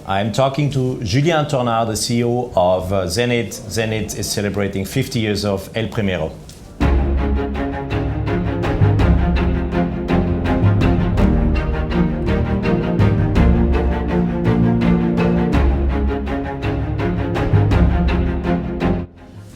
I'm talking to Julian Tornare, the CEO of Zenith. Zenith is celebrating 50 years of El Primero.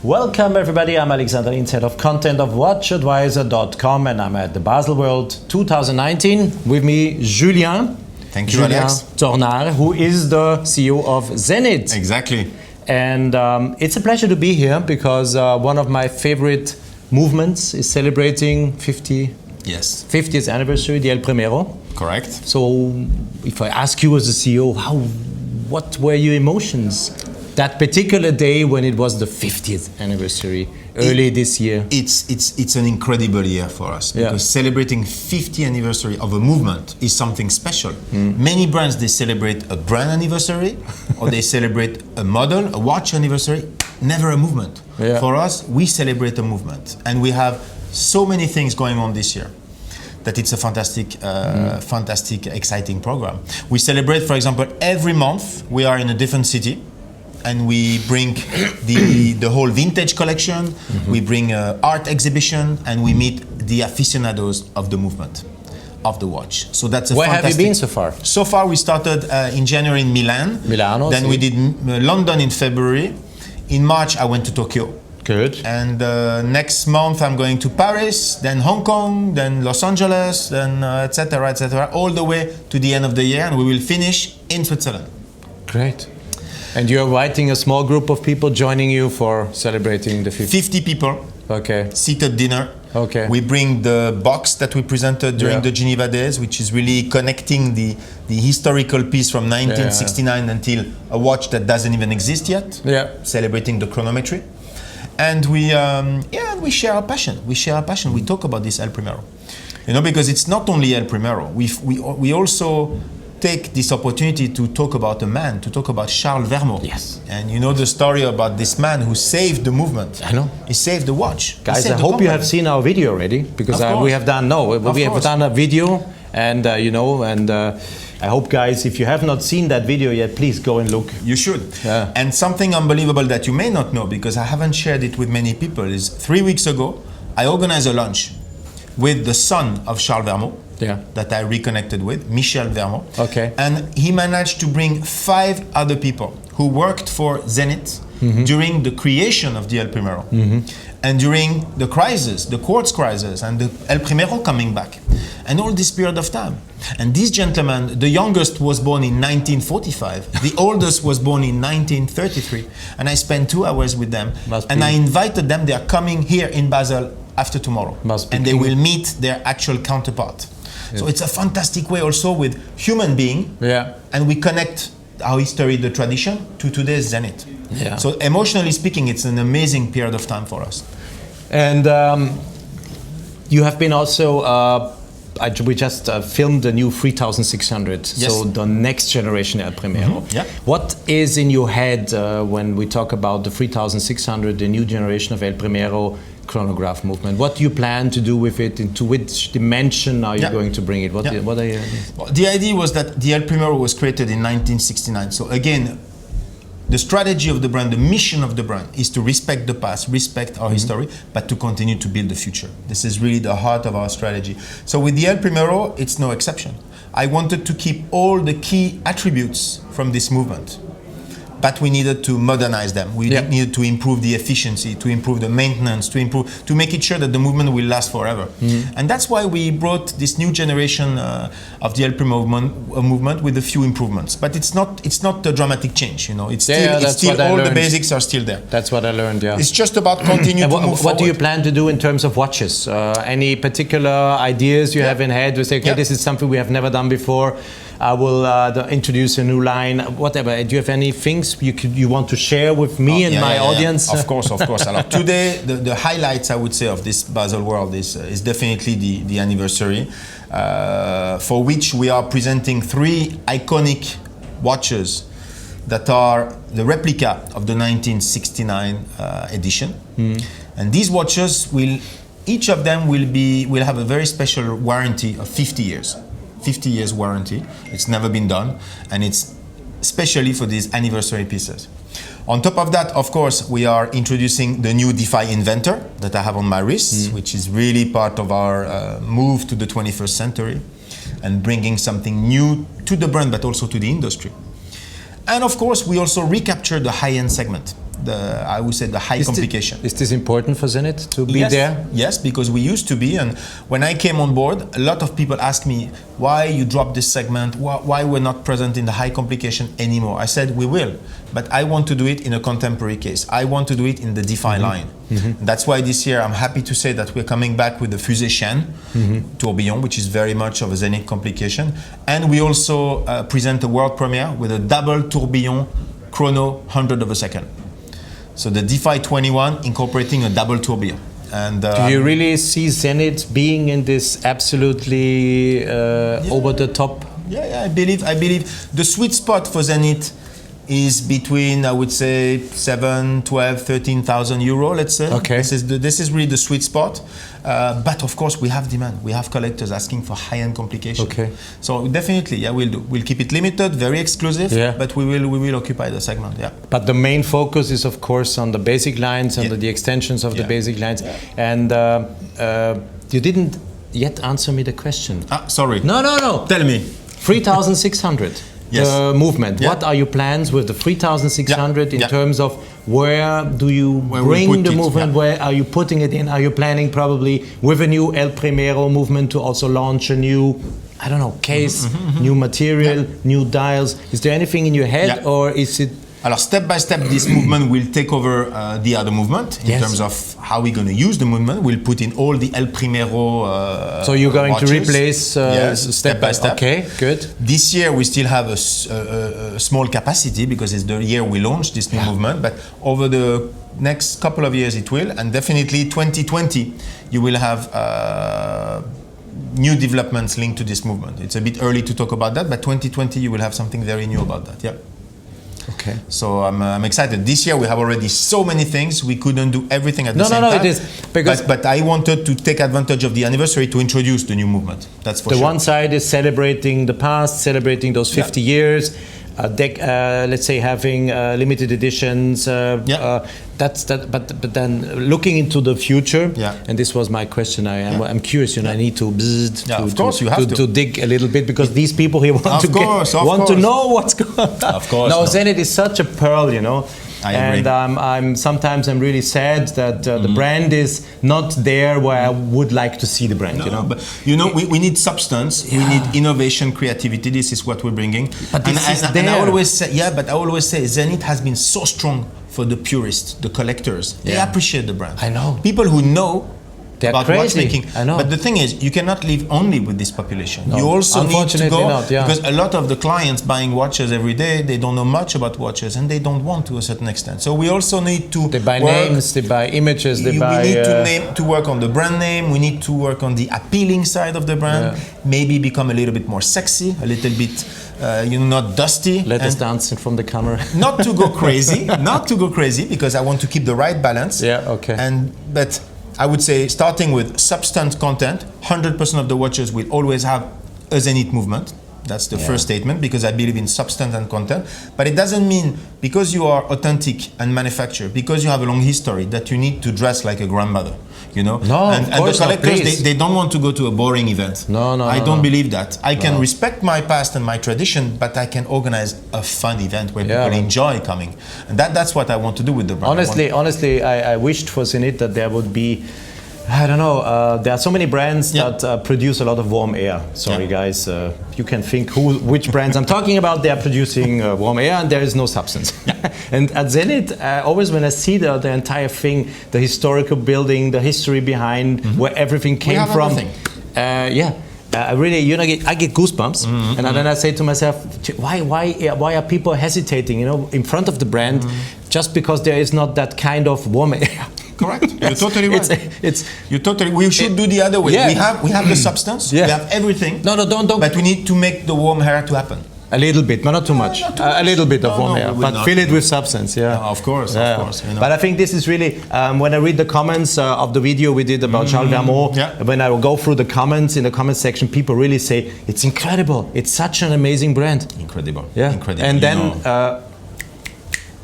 Welcome everybody, I'm Alexander Linz, head of content of WatchAdvisor.com, and I'm at the Baselworld 2019. With me, Julian. Thank you, Alex. Tornare, who is the CEO of Zenith. Exactly. And it's a pleasure to be here because one of my favorite movements is celebrating 50th anniversary, the El Primero. Correct. So if I ask you as a CEO, what were your emotions that particular day when it was the 50th anniversary early this year? It's an incredible year for us because celebrating 50th anniversary of a movement is something special. Many brands, they celebrate a brand anniversary or they celebrate a model, a watch anniversary, never a movement. For us, we celebrate a movement, and we have so many things going on this year that it's a fantastic, exciting program. We celebrate, for example, every month we are in a different city. And we bring the whole vintage collection, we bring an art exhibition, and we meet the aficionados of the movement, of the watch. So that's a Where have you been so far? So far we started in January in Milan. Then we did London in February. In March I went to Tokyo. Good. And next month I'm going to Paris, then Hong Kong, then Los Angeles, then etc., all the way to the end of the year, and we will finish in Switzerland. Great. And you're inviting a small group of people joining you for celebrating the 50 people. Okay. Seated dinner. Okay. We bring the box that we presented during the Geneva days, which is really connecting the historical piece from 1969 until a watch that doesn't even exist yet. Celebrating the chronometry. And we share our passion. We talk about this El Primero. You know, because it's not only El Primero. We also take this opportunity to talk about a man, to talk about Charles Vermont. Yes. And you know the story about this man who saved the movement. I know. He saved the watch. Guys, I hope you have seen our video already, because we have done a video, and I hope, guys, if you have not seen that video yet, please go and look. You should. Yeah. And something unbelievable that you may not know, because I haven't shared it with many people, is 3 weeks ago, I organized a lunch with the son of Charles Vermont. That I reconnected with, Michel Vermont. Okay. And he managed to bring 5 other people who worked for Zenith during the creation of the El Primero and during the crisis, the quartz crisis, and the El Primero coming back, and all this period of time. And this gentleman, the youngest was born in 1945, the oldest was born in 1933, and I spent 2 hours with them, and I invited them. They are coming here in Basel after tomorrow, and they will meet their actual counterpart. So it's a fantastic way also with human being, and we connect our history, the tradition, to today's Zenith. So emotionally speaking, it's an amazing period of time for us. And you have been also, we just filmed the new 3600, so the next generation El Primero. What is in your head when we talk about the 3600, the new generation of El Primero chronograph movement? What do you plan to do with it? Into which dimension are you going to bring it? What are you? Well, the idea was that the El Primero was created in 1969. So again, the strategy of the brand, the mission of the brand, is to respect the past, respect our history, but to continue to build the future. This is really the heart of our strategy. So with the El Primero, it's no exception. I wanted to keep all the key attributes from this movement, but we needed to modernize them. We needed to improve the efficiency, to improve the maintenance, to make it sure that the movement will last forever. And that's why we brought this new generation of the El Primero movement with a few improvements. But it's not a dramatic change, you know. It's still all the basics are still there. That's what I learned. It's just about continuing to move forward. What do you plan to do in terms of watches? Any particular ideas you have in head? We say, okay, this is something we have never done before. I will introduce a new line, whatever. Do you have any things you want to share with me and my audience? Of course. Today, the highlights, I would say, of this Baselworld is definitely the anniversary, for which we are presenting 3 iconic watches that are the replica of the 1969 edition. And these watches each of them will have a very special warranty of 50 years. 50 years warranty. It's never been done, and it's especially for these anniversary pieces. On top of that, of course, we are introducing the new DeFi Inventor that I have on my wrist, which is really part of our move to the 21st century and bringing something new to the brand, but also to the industry. And of course, we also recapture the high-end segment. I would say the high complication. Is this important for Zenith to be there? Yes, because we used to be, and when I came on board, a lot of people asked me why you dropped this segment, why we're not present in the high complication anymore. I said we will, but I want to do it in a contemporary case. I want to do it in the DeFi line. That's why this year I'm happy to say that we're coming back with the Fusée Chaîne tourbillon, which is very much of a Zenith complication, and we also present a world premiere with a double tourbillon chrono 100 of a second. So the DeFi 21 incorporating a double tourbillon. And do you really see Zenith being in this absolutely over the top? Yeah, I believe the sweet spot for Zenith is between, I would say, 7, 12, 13,000 euro, let's say. Okay. This is really the sweet spot. But of course, we have demand. We have collectors asking for high-end complications. Okay. So definitely, yeah, we'll do. We'll keep it limited, very exclusive, but we will occupy the segment, yeah. But the main focus is, of course, on the basic lines and the extensions of the basic lines. Yeah. And you didn't yet answer me the question. Sorry. No. Tell me. 3,600. Yes. The movement. What are your plans with the 3,600 in terms of where do you bring the movement? Where are you putting it in? Are you planning probably with a new El Primero movement to also launch a new, I don't know, case, new material, new dials? Is there anything in your head or is it? Alors, step by step, this movement will take over the other movement in terms of how we're going to use the movement. We'll put in all the El Primero so you're going watches. to replace step by step. Okay, good. This year we still have a small capacity because it's the year we launched this new movement, but over the next couple of years it will, and definitely 2020 you will have new developments linked to this movement. It's a bit early to talk about that, but 2020 you will have something very new about that. Yeah. Okay. So I'm excited. This year we have already so many things. We couldn't do everything at the same time. No, it is. Because but I wanted to take advantage of the anniversary to introduce the new movement. That's for sure. The one side is celebrating the past, celebrating those 50 years. Let's say having limited editions. But then looking into the future, and this was my question. I'm curious. I need to dig a little bit because these people here want to know what's going on. Of course. Now Zenith is such a pearl, I agree. And sometimes I'm really sad that the brand is not there where I would like to see the brand. But we need substance. We need innovation, creativity. This is what we're bringing. But and I always say, Zenith has been so strong for the purists, the collectors. They appreciate the brand. I know. People who know about crazy. watchmaking. I know. But the thing is, you cannot live only with this population. No. You also need to go because a lot of the clients buying watches every day, they don't know much about watches and they don't want to a certain extent. So we also need to They buy names, they buy images, they buy... We need to work on the brand name, we need to work on the appealing side of the brand, maybe become a little bit more sexy, a little bit not dusty. Let us dance from the camera. Not to go crazy, because I want to keep the right balance. Yeah, okay. But I would say starting with substance content, 100% of the watches will always have a Zenith movement. That's the first statement, because I believe in substance and content. But it doesn't mean because you are authentic and manufactured, because you have a long history, that you need to dress like a grandmother. No, and the collectors, they don't want to go to a boring event. I don't believe that. I can respect my past and my tradition, but I can organize a fun event where people enjoy coming. And that's what I want to do with the brand. Honestly, I wished for Zenith that there would be, I don't know, there are so many brands that produce a lot of warm air. Sorry guys, you can think which brands I'm talking about. They are producing warm air and there is no substance. And at Zenith, always when I see the entire thing, the historical building, the history behind where everything came from. I really, I get goosebumps, and then I say to myself, why are people hesitating, in front of the brand, just because there is not that kind of warm air? Correct. You're totally right. We should do the other way. We have the substance. We have everything. No, don't. But we need to make the warm air to happen. A little bit, but not too much. Not too A much. little bit of No, warm no, air, we but would fill not. it with substance. Yeah, of course, yeah. of course. You know. But I think this is really when I read the comments of the video we did about Charles Vermont. Yeah. When I go through the comments in the comment section, people really say it's incredible. It's such an amazing brand. Incredible. Yeah, Incredible. and You then. know,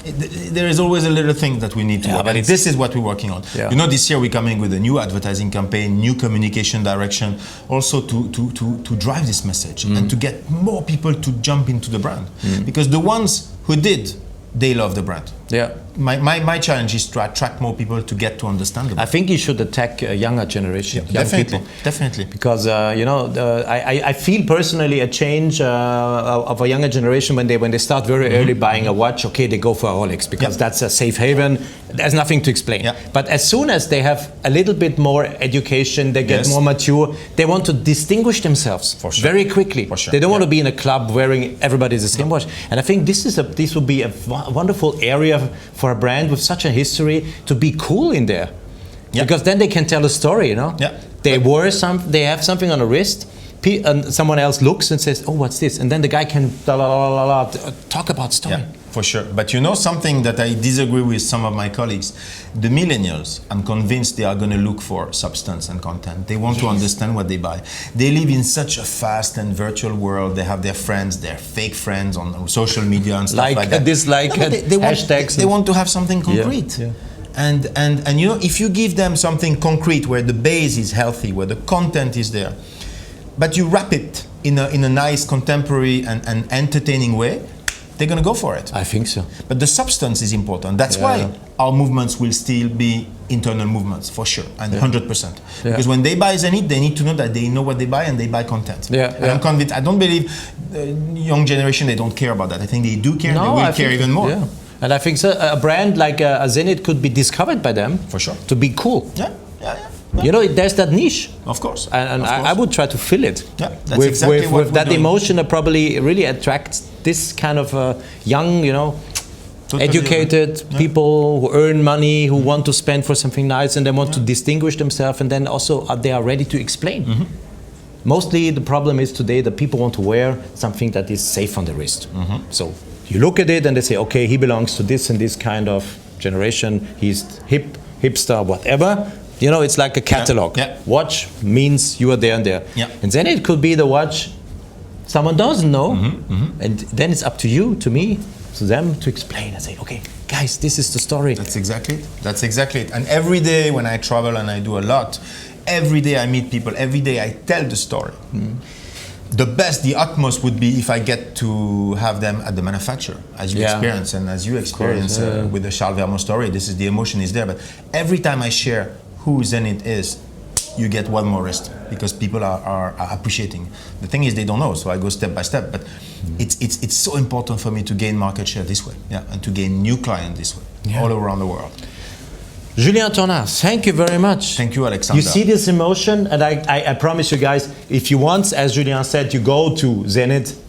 there is always a little thing that we need to work on. This is what we're working on. Yeah. You know, this year we're coming with a new advertising campaign, new communication direction, also to drive this message and to get more people to jump into the brand. Because the ones who did, they love the brand. Yeah. My challenge is to attract more people to get to understand the brand. I think you should attack a younger generation, young Definitely, people. definitely. Because you know, I feel personally a change of a younger generation when they start very early buying a watch. Okay, they go for a Rolex because that's a safe haven. There's nothing to explain. Yeah. But as soon as they have a little bit more education, they get more mature. They want to distinguish themselves very quickly. For sure. They don't want to be in a club wearing everybody's the same watch. And I think this would be a wonderful area for a brand with such a history to be cool in there. Because then they can tell a story, you know. They have something on the wrist, and someone else looks and says, "Oh, what's this?" And then the guy can talk about story. Yeah, for sure. But you know something that I disagree with some of my colleagues. The millennials, I'm convinced they are going to look for substance and content. They want to understand what they buy. They live in such a fast and virtual world. They have their friends, their fake friends on social media and stuff like that. Hashtags. They want to have something concrete. Yeah. And you know, if you give them something concrete where the base is healthy, where the content is there, but you wrap it in a nice, contemporary and entertaining way, they're going to go for it. I think so. But the substance is important. That's why our movements will still be internal movements, for sure, and 100%. Because when they buy Zenith, they need to know that they know what they buy and they buy content. And I'm convinced, I don't believe young generation, they don't care about that. I think they do care, they will care even more. Yeah. And I think so, a brand like a Zenith could be discovered by them. For sure. To be cool. Yeah. You know, there's that niche. Of course. And I would try to fill it. Yeah, that's exactly what with that emotion that probably really attracts this kind of young, you know, educated people who earn money, who want to spend for something nice, and they want to distinguish themselves, and then also they are ready to explain. Mostly the problem is today that people want to wear something that is safe on the wrist. So you look at it and they say, okay, he belongs to this and this kind of generation. He's hip, hipster, whatever. You know, it's like a catalog. Watch means you are there and there. And then it could be the watch someone doesn't know. And then it's up to you, to me, to them to explain and say, okay, guys, this is the story. That's exactly it. That's exactly it. And every day when I travel, and I do a lot, every day I meet people, every day I tell the story. The best, the utmost would be if I get to have them at the manufacturer, as you experience and as you experience with the Charles Vermont story. This is the emotion is there. But every time I share who Zenith is, you get one more wrist because people are appreciating. The thing is, they don't know, so I go step by step. But it's so important for me to gain market share this way, and to gain new clients this way, all around the world. Julian Tornare, thank you very much. Thank you, Alexander. You see this emotion, and I promise you guys, if you want, as Julian said, you go to Zenith,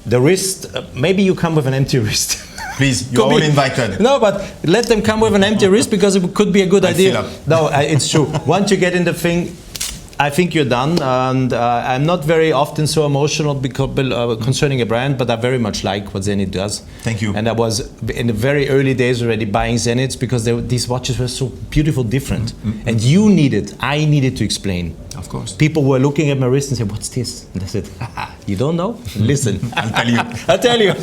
the wrist, maybe you come with an empty wrist. Please, you're all invited. No, but let them come with an empty wrist because it could be a good idea. No, it's true. Once you get in the thing, I think you're done. And I'm not very often so emotional concerning a brand, but I very much like what Zenith does. Thank you. And I was in the very early days already buying Zeniths because these watches were so beautiful, different. And I needed to explain. Of course. People were looking at my wrist and said, "What's this?" And I said, "You don't know? Listen, I'll tell you." I'll tell you.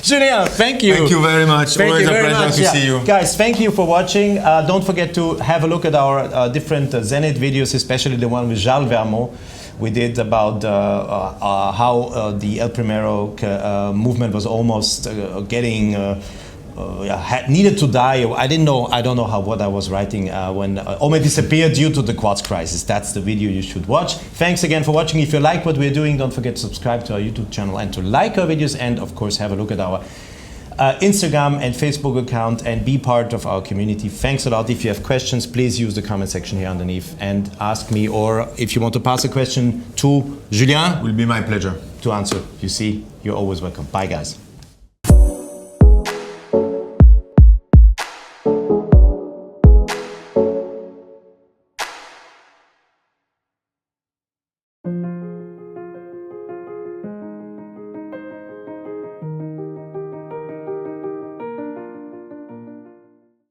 Julian, thank you. Thank you very much. Always a pleasure to see you. Guys, thank you for watching. Don't forget to have a look at our different Zenith videos, especially the one with Charles Vermont. We did about how the El Primero movement was almost getting needed to die. I don't know what I was writing when almost disappeared due to the quartz crisis. That's the video you should watch. Thanks again for watching. If you like what we're doing, don't forget to subscribe to our YouTube channel and to like our videos, and of course have a look at our Instagram and Facebook account and be part of our community. Thanks a lot. If you have questions, please use the comment section here underneath and ask me, or if you want to pass a question to Julian, will be my pleasure to answer. You see, you're always welcome. Bye guys.